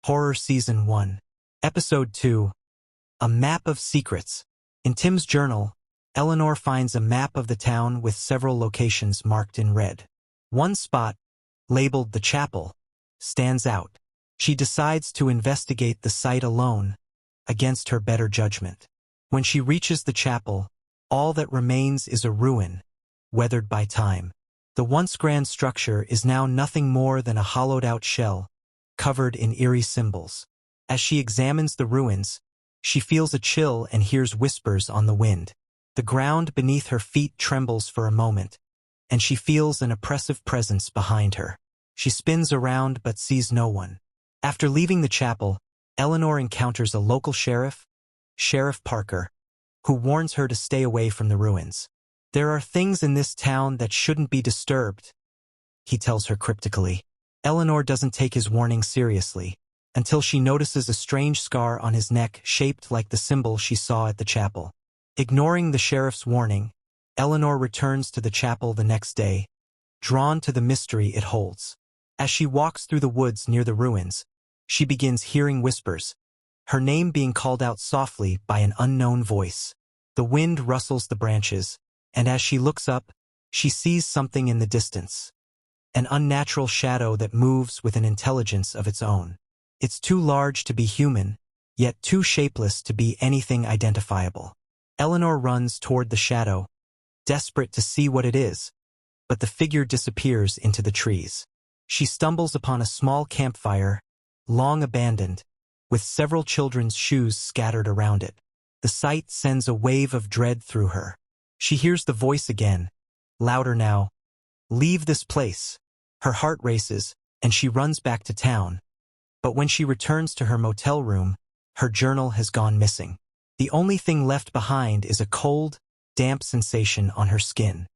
Horror Season 1. Episode 2. A Map of Secrets. In Tim's journal, Eleanor finds a map of the town with several locations marked in red. One spot, labeled the chapel, stands out. She decides to investigate the site alone, against her better judgment. When she reaches the chapel, all that remains is a ruin, weathered by time. The once grand structure is now nothing more than a hollowed-out shell, covered in eerie symbols. As she examines the ruins, she feels a chill and hears whispers on the wind. The ground beneath her feet trembles for a moment, and she feels an oppressive presence behind her. She spins around but sees no one. After leaving the chapel, Eleanor encounters a local sheriff, Sheriff Parker, who warns her to stay away from the ruins. "There are things in this town that shouldn't be disturbed," he tells her cryptically. Eleanor doesn't take his warning seriously, until she notices a strange scar on his neck shaped like the symbol she saw at the chapel. Ignoring the sheriff's warning, Eleanor returns to the chapel the next day, drawn to the mystery it holds. As she walks through the woods near the ruins, she begins hearing whispers, her name being called out softly by an unknown voice. The wind rustles the branches, and as she looks up, she sees something in the distance. An unnatural shadow that moves with an intelligence of its own. It's too large to be human, yet too shapeless to be anything identifiable. Eleanor runs toward the shadow, desperate to see what it is, but the figure disappears into the trees. She stumbles upon a small campfire, long abandoned, with several children's shoes scattered around it. The sight sends a wave of dread through her. She hears the voice again, louder now. "Leave this place." Her heart races, and she runs back to town. But when she returns to her motel room, her journal has gone missing. The only thing left behind is a cold, damp sensation on her skin.